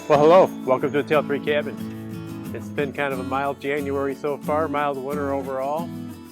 Well, hello, welcome to Tail 3 Cabin. It's been kind of a mild January so far, mild winter overall.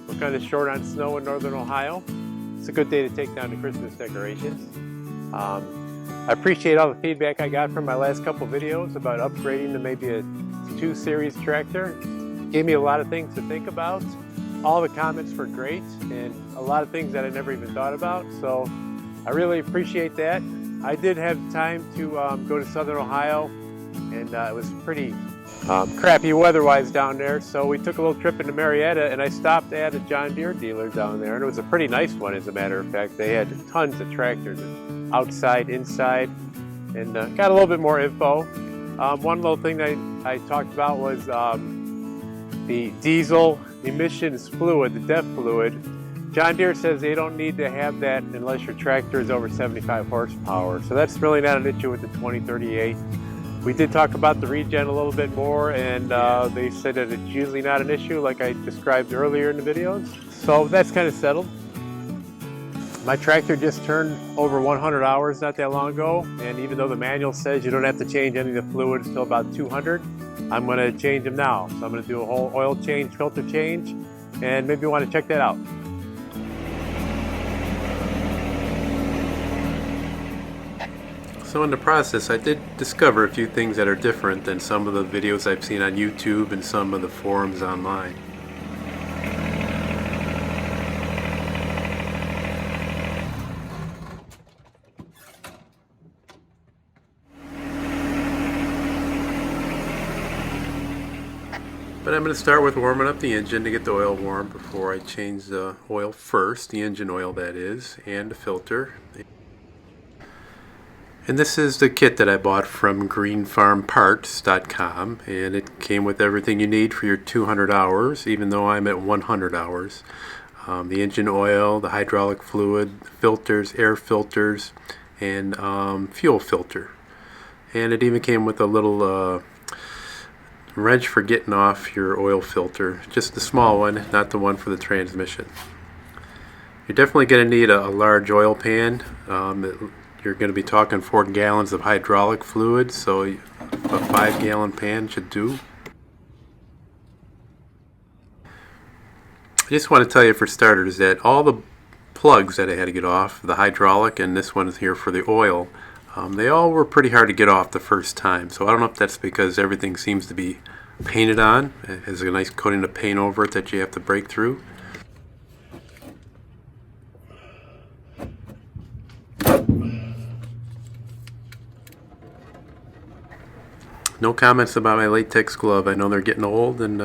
We're kind of short on snow in northern Ohio. It's a good day to take down the Christmas decorations. I appreciate all the feedback I got from my last couple videos about upgrading to maybe a 2 Series tractor. Gave me a lot of things to think about. All the comments were great and a lot of things that I never even thought about, so I really appreciate that. I did have time to go to southern Ohio, and it was pretty crappy weather-wise down there, so we took a little trip into Marietta, and I stopped at a John Deere dealer down there, and it was a pretty nice one, as a matter of fact. They had tons of tractors, outside, inside, and got a little bit more info. One little thing that I talked about was the diesel emissions fluid, the DEF fluid. John Deere says they don't need to have that unless your tractor is over 75 horsepower. So that's really not an issue with the 2038. We did talk about the regen a little bit more, and they said that it's usually not an issue like I described earlier in the videos. So that's kind of settled. My tractor just turned over 100 hours not that long ago, and even though the manual says you don't have to change any of the fluids until about 200, I'm going to change them now. So I'm going to do a whole oil change, filter change, and maybe you want to check that out. So in the process, I did discover a few things that are different than some of the videos I've seen on YouTube and some of the forums online. But I'm going to start with warming up the engine to get the oil warm before I change the oil first, the engine oil that is, and the filter. And this is the kit that I bought from greenfarmparts.com, and it came with everything you need for your 200 hours, even though I'm at 100 hours. The engine oil, the hydraulic fluid, filters, air filters, and fuel filter. And it even came with a little wrench for getting off your oil filter, just the small one, not the one for the transmission. You're definitely going to need a large oil pan. You're going to be talking 4 gallons of hydraulic fluid, so a 5-gallon pan should do. I just want to tell you for starters that all the plugs that I had to get off, the hydraulic and this one is here for the oil, they all were pretty hard to get off the first time. So I don't know if that's because everything seems to be painted on. It has a nice coating of paint over it that you have to break through. No comments about my latex glove. I know they're getting old and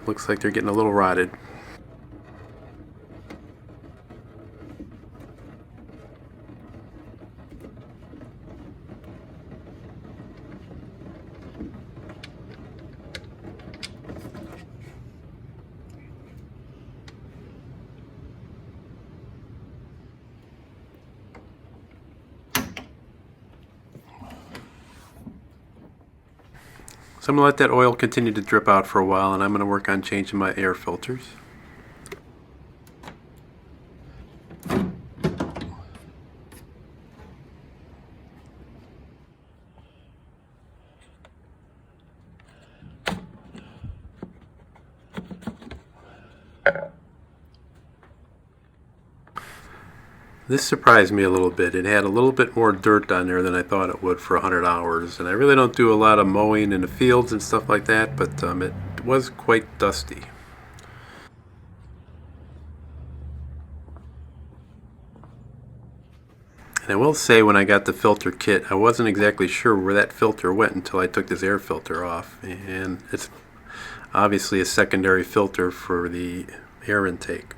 looks like they're getting a little rotted. So I'm going to let that oil continue to drip out for a while, and I'm going to work on changing my air filters. This surprised me a little bit. It had a little bit more dirt on there than I thought it would for 100 hours. And I really don't do a lot of mowing in the fields and stuff like that, but it was quite dusty. And I will say, when I got the filter kit, I wasn't exactly sure where that filter went until I took this air filter off. And obviously a secondary filter for the air intake.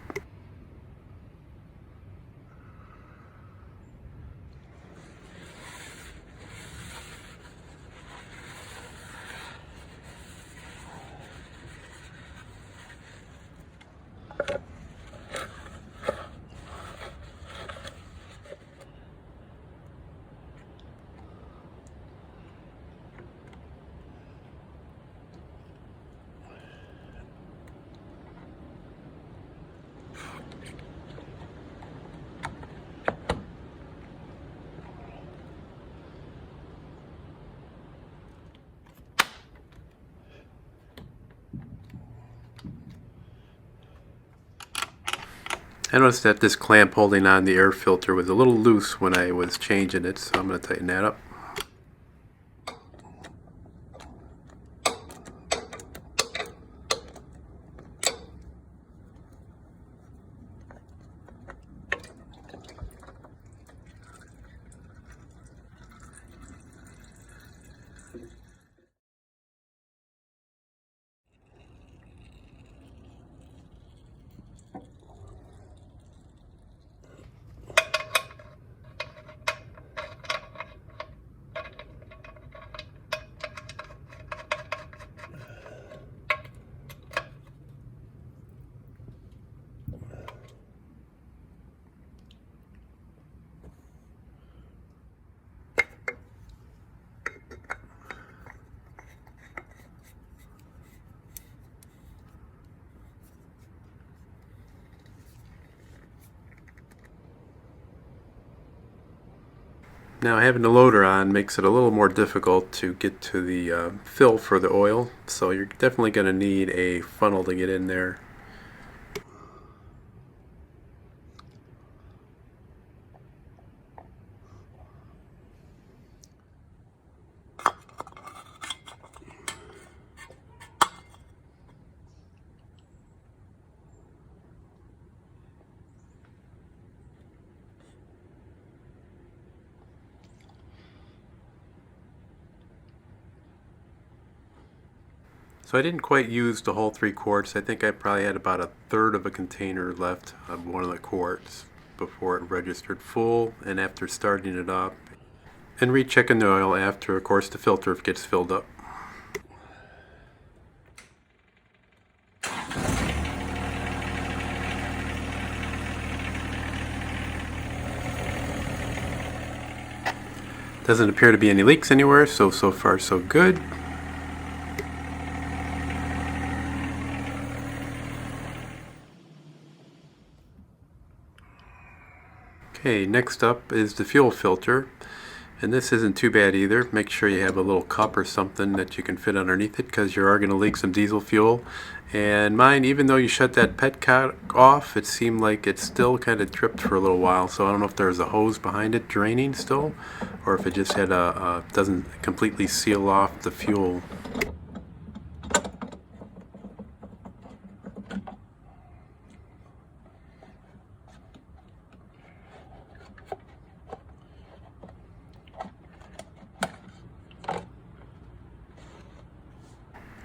I noticed that this clamp holding on the air filter was a little loose when I was changing it, so I'm going to tighten that up. Now having the loader on makes it a little more difficult to get to the fill for the oil, so you're definitely going to need a funnel to get in there. So I didn't quite use the whole 3 quarts. I think I probably had about a third of a container left of one of the quarts before it registered full, and after starting it up and rechecking the oil after, of course, the filter gets filled up. Doesn't appear to be any leaks anywhere, so far so good. Okay, next up is the fuel filter, and this isn't too bad either. Make sure you have a little cup or something that you can fit underneath it, because you are going to leak some diesel fuel. And mine, even though you shut that petcock off, it seemed like it still kind of dripped for a little while, so I don't know if there's a hose behind it draining still, or if it just had doesn't completely seal off the fuel.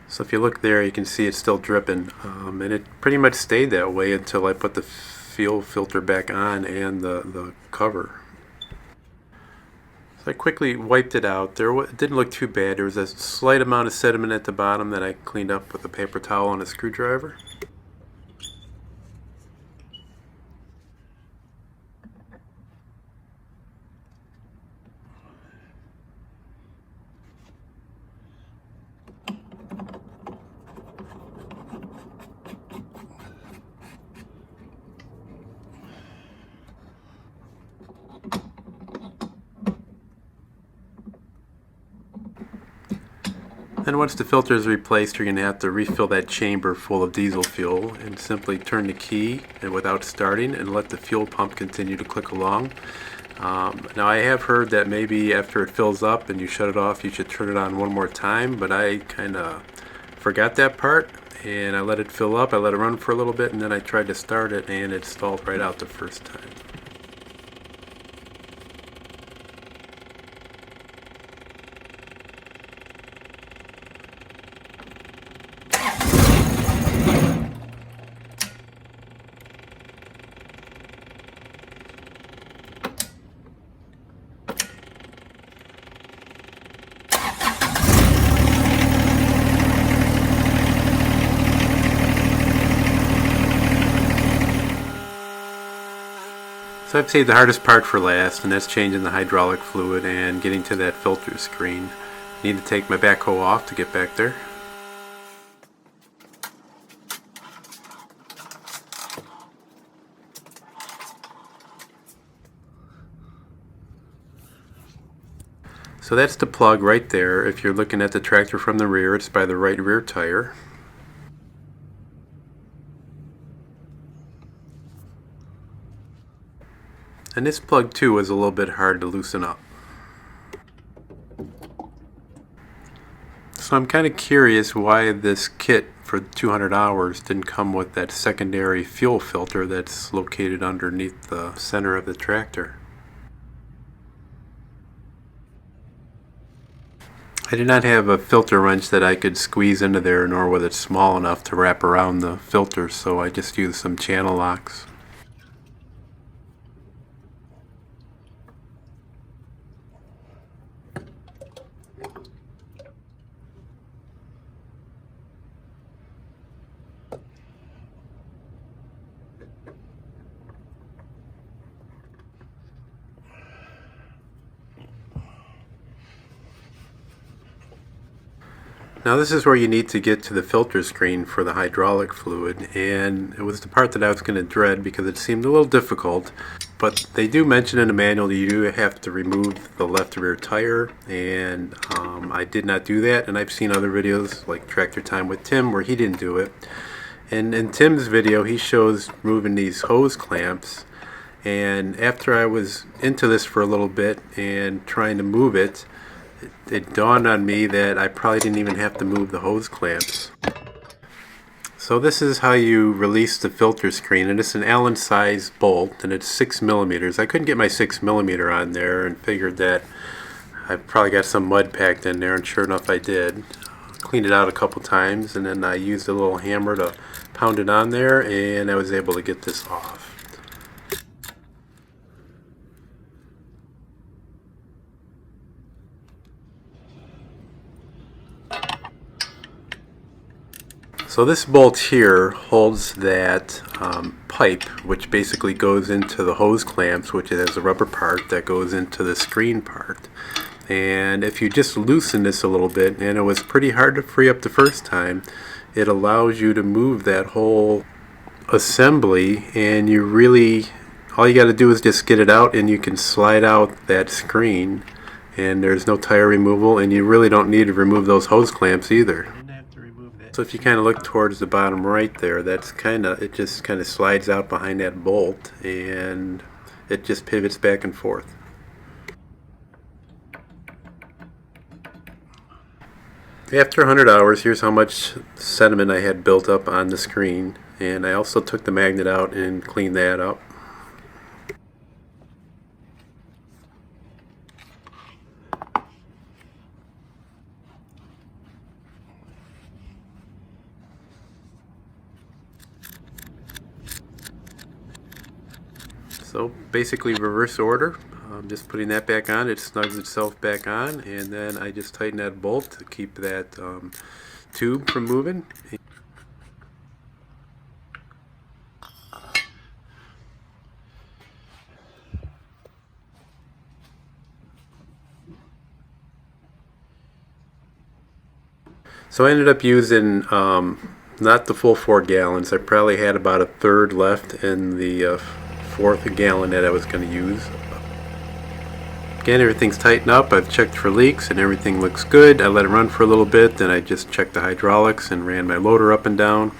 So if you look there, you can see it's still dripping, and it pretty much stayed that way until I put the fuel filter back on and the cover. So I quickly wiped it out. It didn't look too bad. There was a slight amount of sediment at the bottom that I cleaned up with a paper towel and a screwdriver. Then once the filter is replaced, you're going to have to refill that chamber full of diesel fuel, and simply turn the key and without starting and let the fuel pump continue to click along. Now I have heard that maybe after it fills up and you shut it off, you should turn it on one more time, but I kind of forgot that part, and I let it fill up. I let it run for a little bit, and then I tried to start it, and it stalled right out the first time. So I've saved the hardest part for last, and that's changing the hydraulic fluid and getting to that filter screen. I need to take my backhoe off to get back there. So that's the plug right there. If you're looking at the tractor from the rear, it's by the right rear tire. And this plug too is a little bit hard to loosen up. So I'm kind of curious why this kit for 200 hours didn't come with that secondary fuel filter that's located underneath the center of the tractor. I did not have a filter wrench that I could squeeze into there, nor was it small enough to wrap around the filter, so I just used some channel locks. Now this is where you need to get to the filter screen for the hydraulic fluid, and it was the part that I was going to dread because it seemed a little difficult, but they do mention in the manual you do have to remove the left rear tire, and I did not do that, and I've seen other videos like Tractor Time with Tim where he didn't do it. And in Tim's video he shows removing these hose clamps, and after I was into this for a little bit and trying to move it, it dawned on me that I probably didn't even have to move the hose clamps. So this is how you release the filter screen, and it's an Allen size bolt and it's 6 millimeters. I couldn't get my 6 millimeter on there and figured that I probably got some mud packed in there, and sure enough I did. Cleaned it out a couple times, and then I used a little hammer to pound it on there, and I was able to get this off. So this bolt here holds that pipe, which basically goes into the hose clamps, which has a rubber part that goes into the screen part. And if you just loosen this a little bit, and it was pretty hard to free up the first time, it allows you to move that whole assembly, and you really, all you got to do is just get it out and you can slide out that screen, and there's no tire removal, and you really don't need to remove those hose clamps either. So if you kind of look towards the bottom right there, that's it just kind of slides out behind that bolt, and it just pivots back and forth. After 100 hours, here's how much sediment I had built up on the screen, and I also took the magnet out and cleaned that up. So basically reverse order, just putting that back on, it snugs itself back on, and then I just tighten that bolt to keep that tube from moving. So I ended up using not the full 4 gallons. I probably had about a third left in the fourth gallon that I was going to use. Again, everything's tightened up. I've checked for leaks and everything looks good. I let it run for a little bit, then I just checked the hydraulics and ran my loader up and down,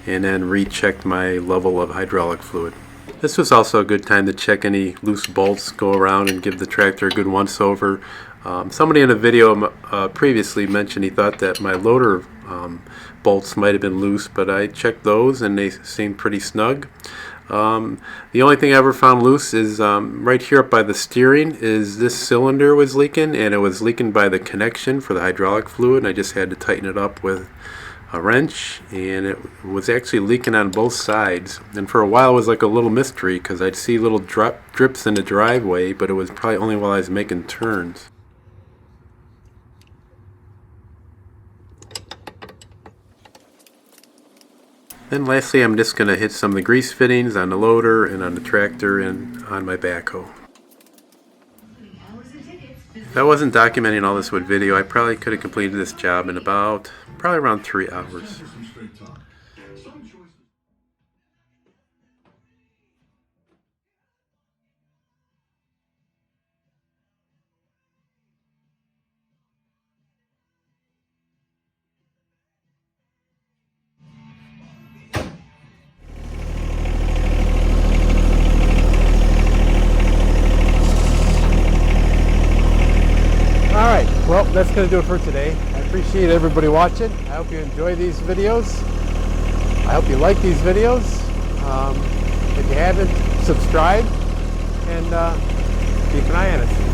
and then rechecked my level of hydraulic fluid. This was also a good time to check any loose bolts, go around and give the tractor a good once over. Somebody in a video previously mentioned he thought that my loader bolts might have been loose, but I checked those and they seemed pretty snug. The only thing I ever found loose is right here up by the steering is this cylinder was leaking, and it was leaking by the connection for the hydraulic fluid, and I just had to tighten it up with a wrench, and it was actually leaking on both sides. And for a while it was like a little mystery because I'd see little drips in the driveway, but it was probably only while I was making turns. Then lastly, I'm just going to hit some of the grease fittings on the loader and on the tractor and on my backhoe. If I wasn't documenting all this with video, I probably could have completed this job in probably around 3 hours. Alright, well, that's going to do it for today. I appreciate everybody watching. I hope you enjoy these videos. I hope you like these videos. If you haven't, subscribe and keep an eye on us.